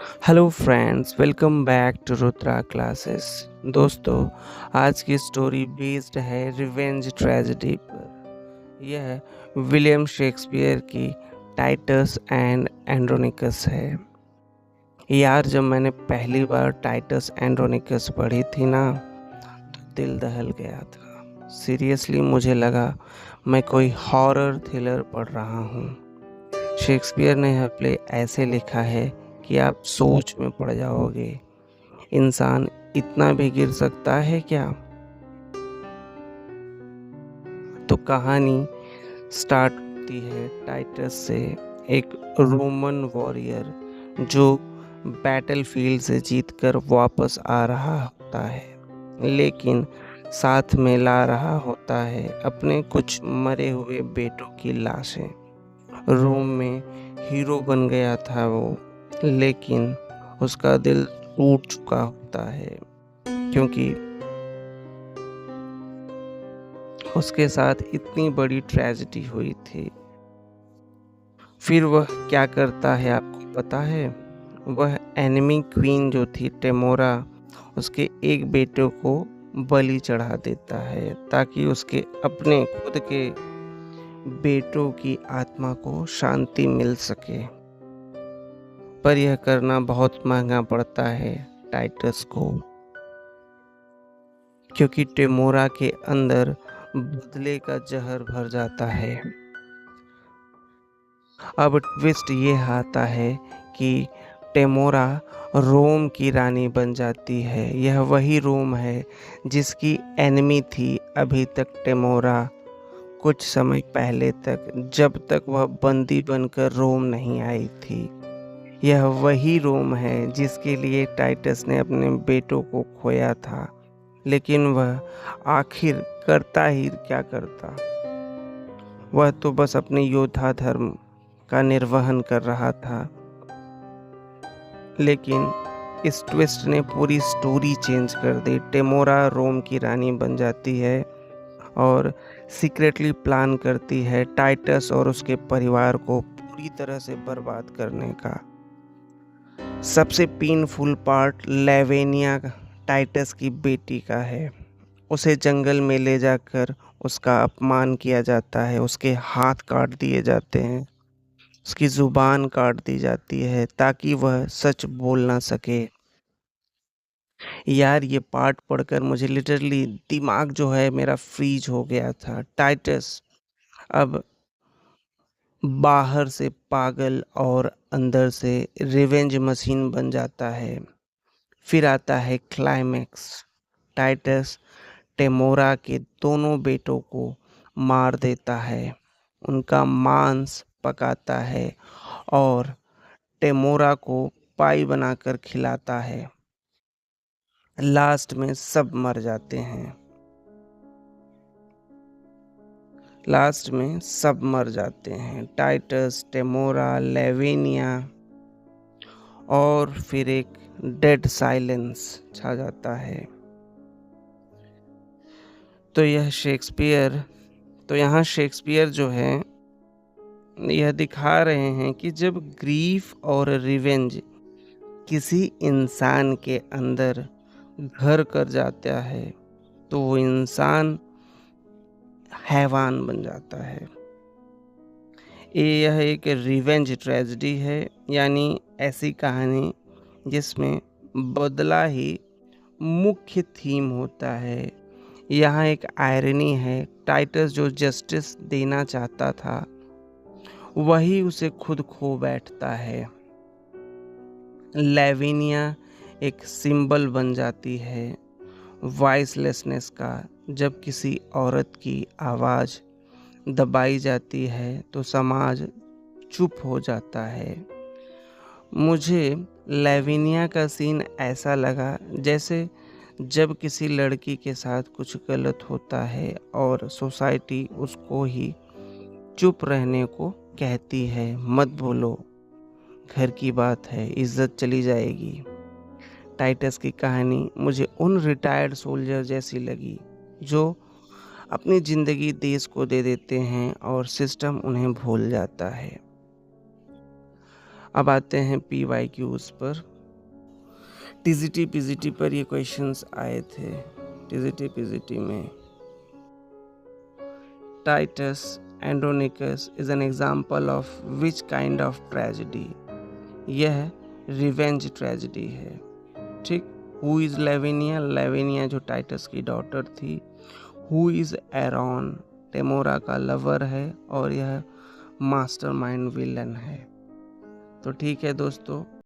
Hello friends, welcome back to Rudra classes. दोस्तों, आज की स्टोरी बेस्ड है रिवेंज ट्रेजेडी पर। यह विलियम शेक्सपियर की टाइटस एंड एंड्रोनिकस है। यार, जब मैंने पहली बार टाइटस एंड्रोनिकस पढ़ी थी ना, तो दिल दहल गया था। सीरियसली मुझे लगा मैं कोई हॉरर थ्रिलर पढ़ रहा हूँ। शेक्सपियर ने यह प्ले ऐसे लिखा है कि आप सोच में पड़ जाओगे। इंसान इतना भी गिर सकता है क्या? तो कहानी स्टार्ट होती है टाइटस से, एक रोमन वॉरियर जो बैटलफील्ड से जीतकर वापस आ रहा होता है, लेकिन साथ में ला रहा होता है अपने कुछ मरे हुए बेटों की लाशें। रोम में हीरो बन गया था वो, लेकिन उसका दिल टूट चुका होता है क्योंकि उसके साथ इतनी बड़ी ट्रेजेडी हुई थी। फिर वह क्या करता है आपको पता है? वह एनिमी क्वीन जो थी टेमोरा, उसके एक बेटे को बलि चढ़ा देता है ताकि उसके अपने खुद के बेटों की आत्मा को शांति मिल सके। पर यह करना बहुत महंगा पड़ता है टाइटस को, क्योंकि टेमोरा के अंदर बदले का जहर भर जाता है। अब ट्विस्ट ये आता है कि टेमोरा रोम की रानी बन जाती है। यह वही रोम है जिसकी एनिमी थी अभी तक टेमोरा, कुछ समय पहले तक, जब तक वह बंदी बनकर रोम नहीं आई थी। यह वही रोम है जिसके लिए टाइटस ने अपने बेटों को खोया था, लेकिन वह आखिर करता ही क्या करता। वह तो बस अपने योद्धा धर्म का निर्वहन कर रहा था। लेकिन इस ट्विस्ट ने पूरी स्टोरी चेंज कर दी। टेमोरा रोम की रानी बन जाती है और सीक्रेटली प्लान करती है टाइटस और उसके परिवार को पूरी तरह से बर्बाद करने का। सबसे पेनफुल पार्ट लेवेनिया टाइटस की बेटी का है। उसे जंगल में ले जाकर उसका अपमान किया जाता है, उसके हाथ काट दिए जाते हैं, उसकी जुबान काट दी जाती है ताकि वह सच बोल ना सके। यार, ये पार्ट पढ़कर मुझे लिटरली दिमाग जो है मेरा फ्रीज हो गया था। टाइटस अब बाहर से पागल और अंदर से रिवेंज मशीन बन जाता है। फिर आता है क्लाइमैक्स। टाइटस टेमोरा के दोनों बेटों को मार देता है, उनका मांस पकाता है और टेमोरा को पाई बनाकर खिलाता है। लास्ट में सब मर जाते हैं। लास्ट में सब मर जाते हैं, टाइटस, टेमोरा, लेवेनिया, और फिर एक डेड साइलेंस छा जाता है। तो यहाँ शेक्सपियर जो है यह दिखा रहे हैं कि जब ग्रीफ और रिवेंज किसी इंसान के अंदर घर कर जाता है तो वो इंसान हैवान बन जाता है। यह एक रिवेंज ट्रेजेडी है, यानी ऐसी कहानी जिसमें बदला ही मुख्य थीम होता है। यहाँ एक आयरनी है, टाइटस जो जस्टिस देना चाहता था वही उसे खुद खो बैठता है। लेविनिया एक सिंबल बन जाती है वॉइसलेसनेस का। जब किसी औरत की आवाज़ दबाई जाती है तो समाज चुप हो जाता है। मुझे लेविनिया का सीन ऐसा लगा जैसे जब किसी लड़की के साथ कुछ गलत होता है और सोसाइटी उसको ही चुप रहने को कहती है, मत बोलो, घर की बात है, इज्जत चली जाएगी। टाइटस की कहानी मुझे उन रिटायर्ड सोल्जर जैसी लगी जो अपनी ज़िंदगी देश को दे देते हैं और सिस्टम उन्हें भूल जाता है। अब आते हैं PYQs पर। टीजीटी पीजीटी पर ये क्वेश्चंस आए थे। टीजीटी पीजीटी में Titus Andronicus is an example of which kind of tragedy. यह रिवेंज ट्रेजेडी है। ठीक। Who is लेविनिया? लेविनिया जो टाइटस की डॉटर थी। Who is Aaron? टेमोरा का लवर है और यह मास्टरमाइंड विलन है। तो ठीक है दोस्तों,